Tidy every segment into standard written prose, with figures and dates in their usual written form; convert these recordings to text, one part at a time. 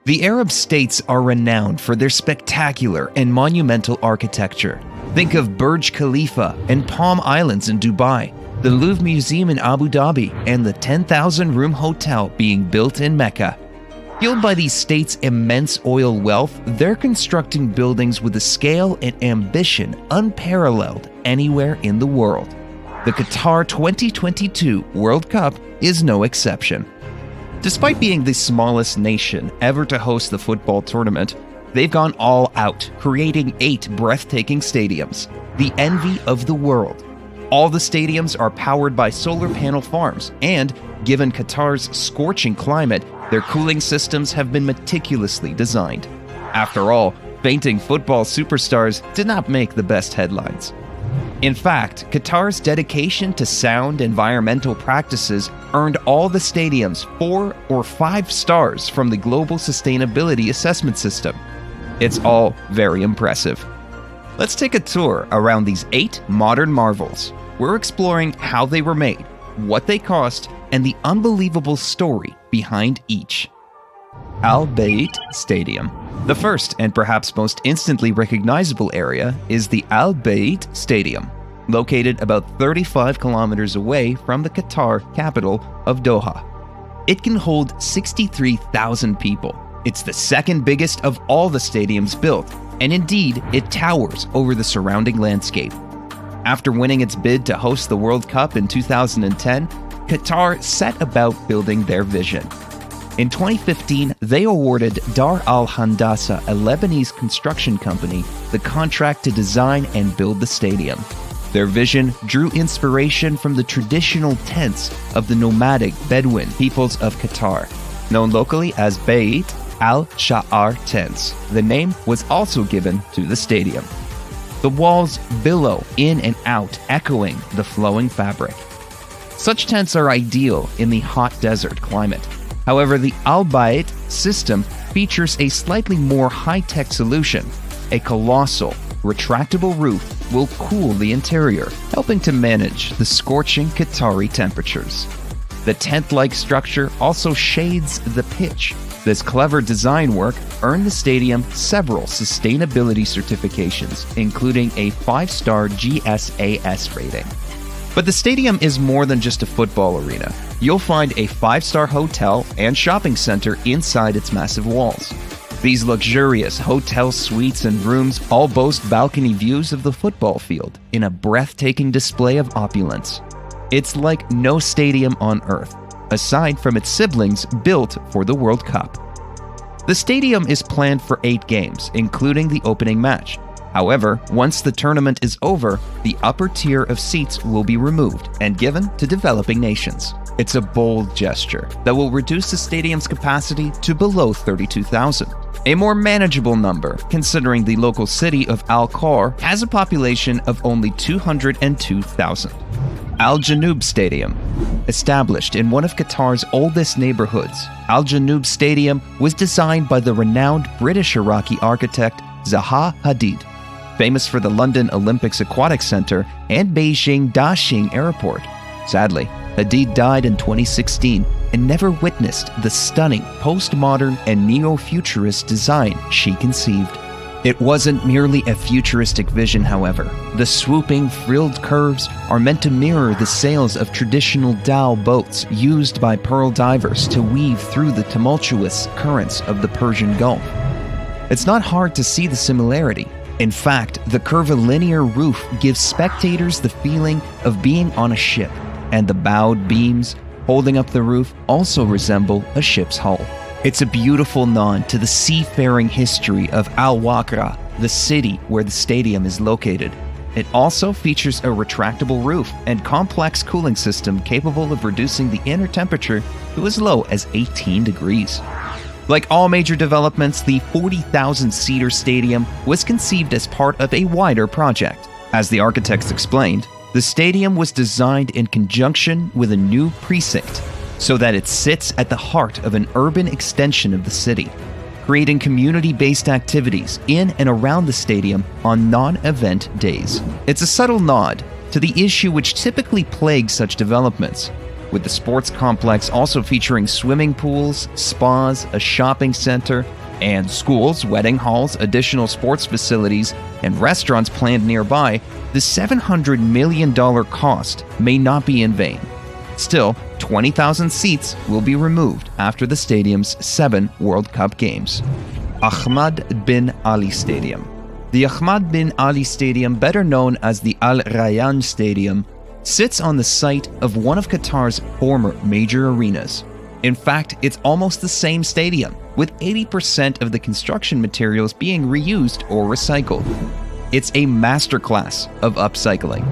The Arab states are renowned for their spectacular and monumental architecture. Think of Burj Khalifa and Palm Islands in Dubai, the Louvre Museum in Abu Dhabi, and the 10,000-room hotel being built in Mecca. Fueled by these states' immense oil wealth, they're constructing buildings with a scale and ambition unparalleled anywhere in the world. The Qatar 2022 World Cup is no exception. Despite being the smallest nation ever to host the football tournament, they've gone all out, creating 8 breathtaking stadiums, the envy of the world. All the stadiums are powered by solar panel farms, and given Qatar's scorching climate, their cooling systems have been meticulously designed. After all, fainting football superstars did not make the best headlines. In fact, Qatar's dedication to sound environmental practices earned all the stadiums 4 or 5 stars from the Global Sustainability Assessment System. It's all very impressive. Let's take a tour around these 8 modern marvels. We're exploring how they were made, what they cost, and the unbelievable story behind each. Al Bayt Stadium. The first and perhaps most instantly recognizable area is the Al Bayt Stadium, located about 35 kilometers away from the Qatar capital of Doha. It can hold 63,000 people. It's the second biggest of all the stadiums built, and indeed, it towers over the surrounding landscape. After winning its bid to host the World Cup in 2010, Qatar set about building their vision. In 2015, they awarded Dar Al Handasa, a Lebanese construction company, the contract to design and build the stadium. Their vision drew inspiration from the traditional tents of the nomadic Bedouin peoples of Qatar, known locally as Bayt al-Sha'ar tents. The name was also given to the stadium. The walls billow in and out, echoing the flowing fabric. Such tents are ideal in the hot desert climate. However, the Al Bayt system features a slightly more high-tech solution. A colossal, retractable roof will cool the interior, helping to manage the scorching Qatari temperatures. The tent-like structure also shades the pitch. This clever design work earned the stadium several sustainability certifications, including a 5-star GSAS rating. But the stadium is more than just a football arena. You'll find a 5-star hotel and shopping center inside its massive walls. These luxurious hotel suites and rooms all boast balcony views of the football field in a breathtaking display of opulence. It's like no stadium on earth, aside from its siblings built for the World Cup. The stadium is planned for 8 games, including the opening match. However, once the tournament is over, the upper tier of seats will be removed and given to developing nations. It's a bold gesture that will reduce the stadium's capacity to below 32,000, a more manageable number considering the local city of Al Khor has a population of only 202,000. Al Janoub Stadium. Established in one of Qatar's oldest neighborhoods, Al Janoub Stadium was designed by the renowned British-Iraqi architect Zaha Hadid, famous for the London Olympics Aquatic Center and Beijing Daxing Airport. Sadly, Hadid died in 2016 and never witnessed the stunning postmodern and neo-futurist design she conceived. It wasn't merely a futuristic vision, however. The swooping, frilled curves are meant to mirror the sails of traditional dhow boats used by pearl divers to weave through the tumultuous currents of the Persian Gulf. It's not hard to see the similarity. In fact, the curvilinear roof gives spectators the feeling of being on a ship, and the bowed beams holding up the roof also resemble a ship's hull. It's a beautiful nod to the seafaring history of Al Waqra, the city where the stadium is located. It also features a retractable roof and complex cooling system capable of reducing the inner temperature to as low as 18 degrees. Like all major developments, the 40,000-seater stadium was conceived as part of a wider project. As the architects explained, the stadium was designed in conjunction with a new precinct so that it sits at the heart of an urban extension of the city, creating community-based activities in and around the stadium on non-event days. It's a subtle nod to the issue which typically plagues such developments: with the sports complex also featuring swimming pools, spas, a shopping center, and schools, wedding halls, additional sports facilities, and restaurants planned nearby. The $700 million cost may not be in vain. Still, 20,000 seats will be removed after the stadium's 7 World Cup games. Ahmad bin Ali Stadium. The Ahmad bin Ali Stadium, better known as the Al Rayyan Stadium, sits on the site of one of Qatar's former major arenas. In fact, it's almost the same stadium, with 80% of the construction materials being reused or recycled. It's a masterclass of upcycling.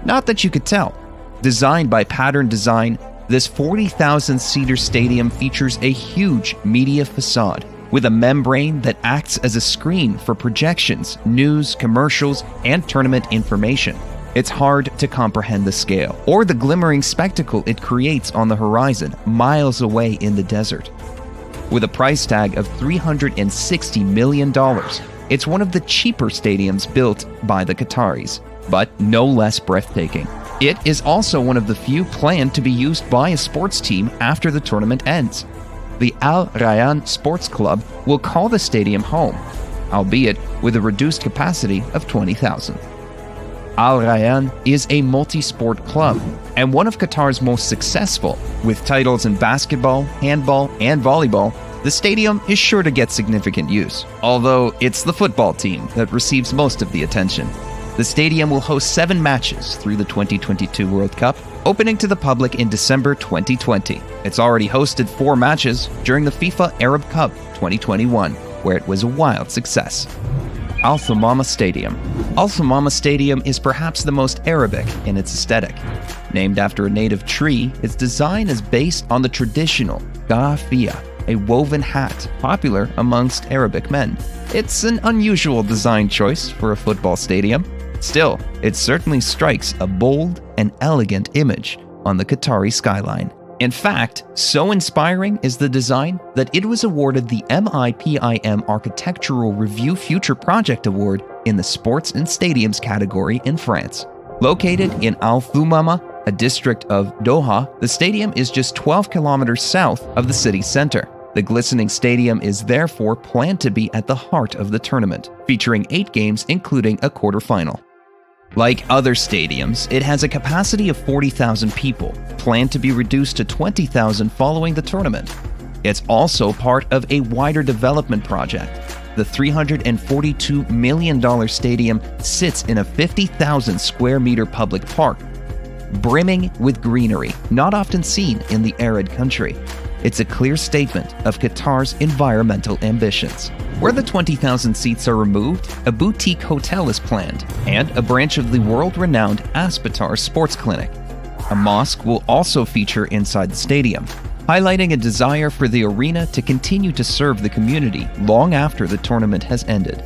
Not that you could tell. Designed by Pattern Design, this 40,000-seater stadium features a huge media facade with a membrane that acts as a screen for projections, news, commercials, and tournament information. It's hard to comprehend the scale or the glimmering spectacle it creates on the horizon, miles away in the desert. With a price tag of $360 million, it's one of the cheaper stadiums built by the Qataris, but no less breathtaking. It is also one of the few planned to be used by a sports team after the tournament ends. The Al Rayyan Sports Club will call the stadium home, albeit with a reduced capacity of 20,000. Al Rayyan is a multi-sport club and one of Qatar's most successful. With titles in basketball, handball, and volleyball, the stadium is sure to get significant use, although it's the football team that receives most of the attention. The stadium will host 7 matches through the 2022 World Cup, opening to the public in December 2020. It's already hosted 4 matches during the FIFA Arab Cup 2021, where it was a wild success. Al Thumama Stadium. Al Thumama Stadium is perhaps the most Arabic in its aesthetic. Named after a native tree, its design is based on the traditional gafia, a woven hat popular amongst Arabic men. It's an unusual design choice for a football stadium. Still, it certainly strikes a bold and elegant image on the Qatari skyline. In fact, so inspiring is the design that it was awarded the MIPIM Architectural Review Future Project Award in the Sports and Stadiums category in France. Located in Al Thumama, a district of Doha, the stadium is just 12 kilometers south of the city center. The glistening stadium is therefore planned to be at the heart of the tournament, featuring 8 games including a quarterfinal. Like other stadiums, it has a capacity of 40,000 people, planned to be reduced to 20,000 following the tournament. It's also part of a wider development project. The $342 million stadium sits in a 50,000 square meter public park, brimming with greenery, not often seen in the arid country. It's a clear statement of Qatar's environmental ambitions. Where the 20,000 seats are removed, a boutique hotel is planned, and a branch of the world-renowned Aspetar Sports Clinic. A mosque will also feature inside the stadium, highlighting a desire for the arena to continue to serve the community long after the tournament has ended.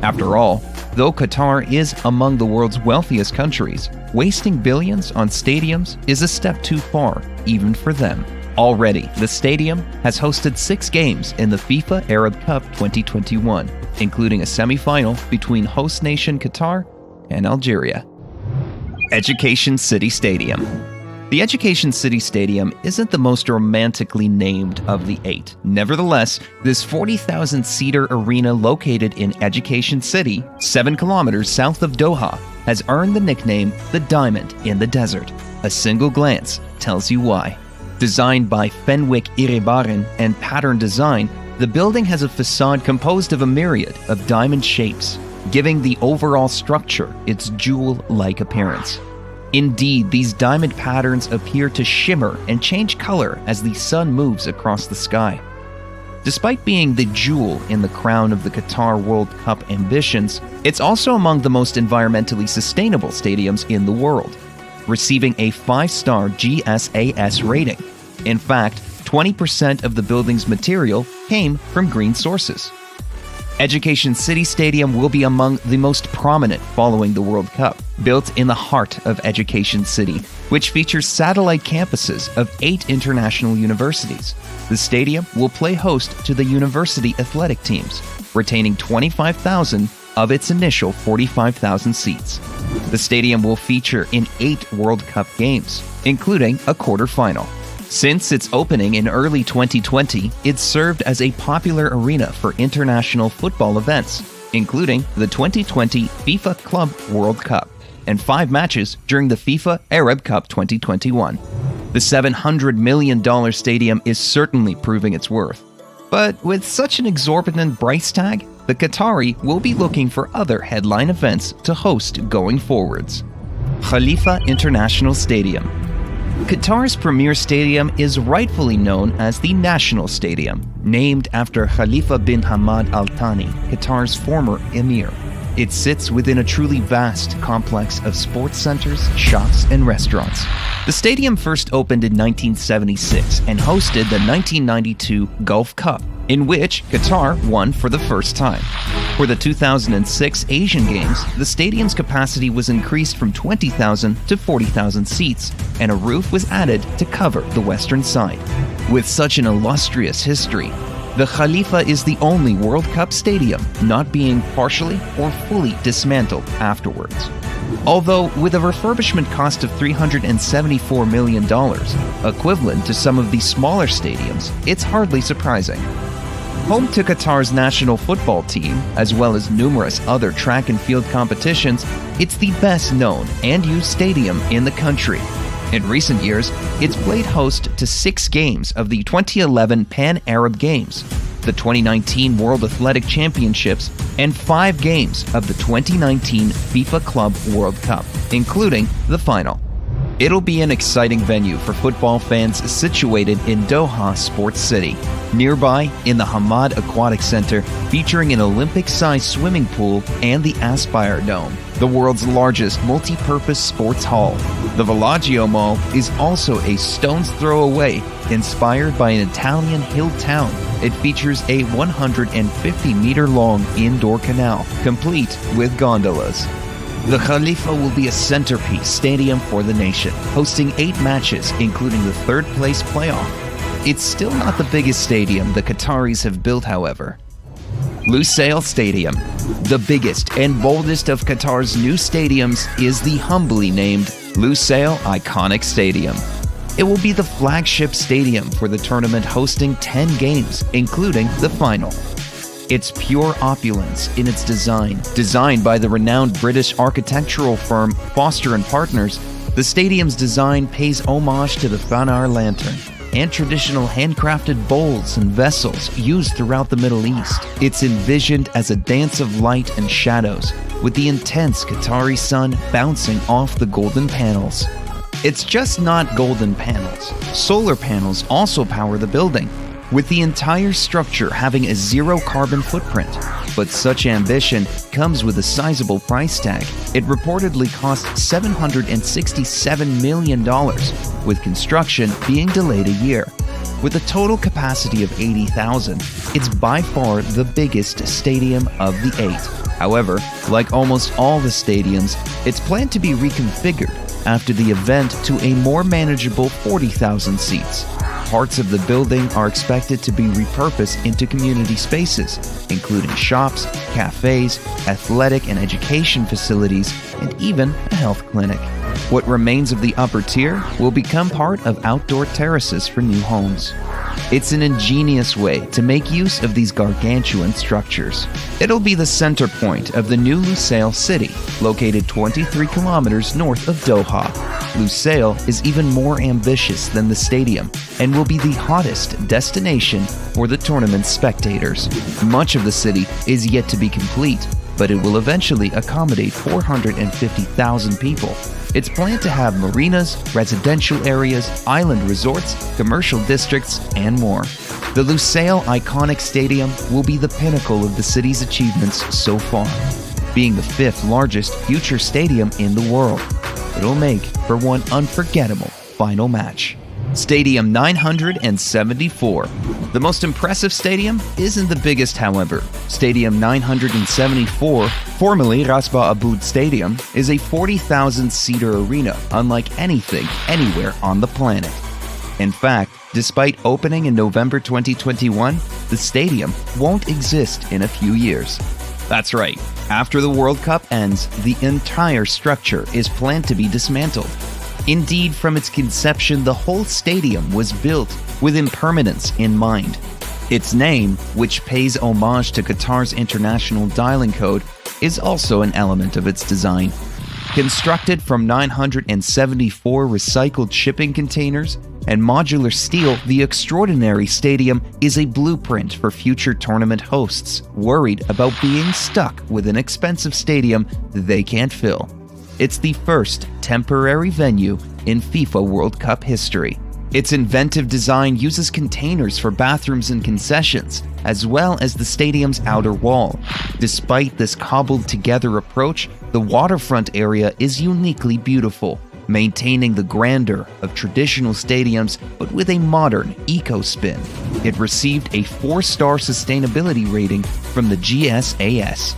After all, though Qatar is among the world's wealthiest countries, wasting billions on stadiums is a step too far, even for them. Already, the stadium has hosted 6 games in the FIFA Arab Cup 2021, including a semi-final between host nation Qatar and Algeria. Education City Stadium. The Education City Stadium isn't the most romantically named of the 8. Nevertheless, this 40,000-seater arena located in Education City, 7 kilometers south of Doha, has earned the nickname the Diamond in the Desert. A single glance tells you why. Designed by Fenwick Irebaren and Pattern Design, the building has a facade composed of a myriad of diamond shapes, giving the overall structure its jewel-like appearance. Indeed, these diamond patterns appear to shimmer and change color as the sun moves across the sky. Despite being the jewel in the crown of the Qatar World Cup ambitions, it's also among the most environmentally sustainable stadiums in the world, receiving a 5-star GSAS rating. In fact, 20% of the building's material came from green sources. Education City Stadium will be among the most prominent following the World Cup, built in the heart of Education City, which features satellite campuses of 8 international universities. The stadium will play host to the university athletic teams, retaining 25,000 of its initial 45,000 seats. The stadium will feature in 8 World Cup games, including a quarterfinal. Since its opening in early 2020, it's served as a popular arena for international football events, including the 2020 FIFA Club World Cup and 5 matches during the FIFA Arab Cup 2021. The $700 million stadium is certainly proving its worth. But with such an exorbitant price tag, the Qatari will be looking for other headline events to host going forwards. Khalifa International Stadium. Qatar's premier stadium is rightfully known as the National Stadium, named after Khalifa bin Hamad Al Thani, Qatar's former emir. It sits within a truly vast complex of sports centers, shops, and restaurants. The stadium first opened in 1976 and hosted the 1992 Gulf Cup, in which Qatar won for the first time. For the 2006 Asian Games, the stadium's capacity was increased from 20,000 to 40,000 seats, and a roof was added to cover the western side. With such an illustrious history, the Khalifa is the only World Cup stadium not being partially or fully dismantled afterwards. Although with a refurbishment cost of $374 million, equivalent to some of the smaller stadiums, it's hardly surprising. Home to Qatar's national football team, as well as numerous other track and field competitions, it's the best known and used stadium in the country. In recent years, it's played host to 6 games of the 2011 Pan-Arab Games, the 2019 World Athletic Championships, and 5 games of the 2019 FIFA Club World Cup, including the final. It'll be an exciting venue for football fans situated in Doha Sports City. Nearby, in the Hamad Aquatic Center, featuring an Olympic-sized swimming pool and the Aspire Dome, the world's largest multi-purpose sports hall. The Villaggio Mall is also a stone's throw away, inspired by an Italian hill town. It features a 150-meter-long indoor canal, complete with gondolas. The Khalifa will be a centerpiece stadium for the nation, hosting 8 matches, including the third-place playoff. It's still not the biggest stadium the Qataris have built, however. Lusail Stadium. The biggest and boldest of Qatar's new stadiums is the humbly named Lusail Iconic Stadium. It will be the flagship stadium for the tournament, hosting 10 games, including the final. Its pure opulence in its design, designed by the renowned British architectural firm Foster & Partners, the stadium's design pays homage to the Fanar lantern and traditional handcrafted bowls and vessels used throughout the Middle East. It's envisioned as a dance of light and shadows, with the intense Qatari sun bouncing off the golden panels. It's just not golden panels. Solar panels also power the building, with the entire structure having a zero-carbon footprint. But such ambition comes with a sizable price tag. It reportedly cost $767 million, with construction being delayed a year. With a total capacity of 80,000, it's by far the biggest stadium of the 8. However, like almost all the stadiums, it's planned to be reconfigured after the event to a more manageable 40,000 seats. Parts of the building are expected to be repurposed into community spaces, including shops, cafes, athletic and education facilities, and even a health clinic. What remains of the upper tier will become part of outdoor terraces for new homes. It's an ingenious way to make use of these gargantuan structures. It'll be the center point of the new Lusail city, located 23 kilometers north of Doha. Lusail is even more ambitious than the stadium and will be the hottest destination for the tournament's spectators. Much of the city is yet to be complete, but it will eventually accommodate 450,000 people. It's planned to have marinas, residential areas, island resorts, commercial districts, and more. The Lusail Iconic Stadium will be the pinnacle of the city's achievements so far, being the 5th largest future stadium in the world. It'll make for one unforgettable final match. Stadium 974. The most impressive stadium isn't the biggest, however. Stadium 974, formerly Rasba Aboud Stadium, is a 40,000-seater arena unlike anything anywhere on the planet. In fact, despite opening in November 2021, the stadium won't exist in a few years. That's right. After the World Cup ends, the entire structure is planned to be dismantled. Indeed, from its conception, the whole stadium was built with impermanence in mind. Its name, which pays homage to Qatar's international dialing code, is also an element of its design. Constructed from 974 recycled shipping containers and modular steel, the extraordinary stadium is a blueprint for future tournament hosts worried about being stuck with an expensive stadium they can't fill. It's the first temporary venue in FIFA World Cup history. Its inventive design uses containers for bathrooms and concessions, as well as the stadium's outer wall. Despite this cobbled-together approach, the waterfront area is uniquely beautiful, maintaining the grandeur of traditional stadiums but with a modern eco-spin. It received a 4-star sustainability rating from the GSAS.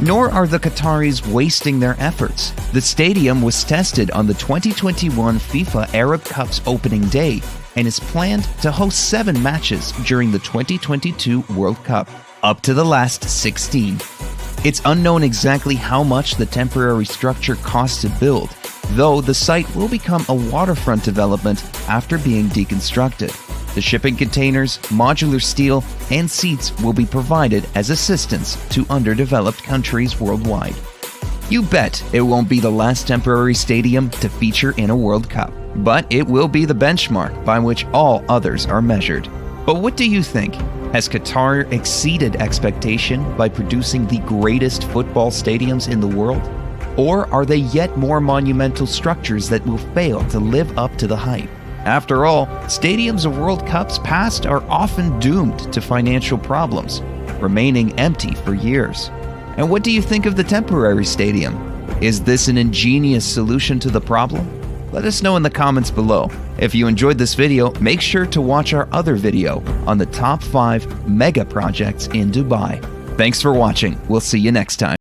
Nor are the Qataris wasting their efforts. The stadium was tested on the 2021 FIFA Arab Cup's opening day and is planned to host 7 matches during the 2022 World Cup, up to the last 16. It's unknown exactly how much the temporary structure cost to build, though the site will become a waterfront development after being deconstructed. The shipping containers, modular steel, and seats will be provided as assistance to underdeveloped countries worldwide. You bet it won't be the last temporary stadium to feature in a World Cup, but it will be the benchmark by which all others are measured. But what do you think? Has Qatar exceeded expectation by producing the greatest football stadiums in the world? Or are they yet more monumental structures that will fail to live up to the hype? After all, stadiums of World Cups past are often doomed to financial problems, remaining empty for years. And what do you think of the temporary stadium? Is this an ingenious solution to the problem? Let us know in the comments below. If you enjoyed this video, make sure to watch our other video on the top 5 mega projects in Dubai. Thanks for watching. We'll see you next time.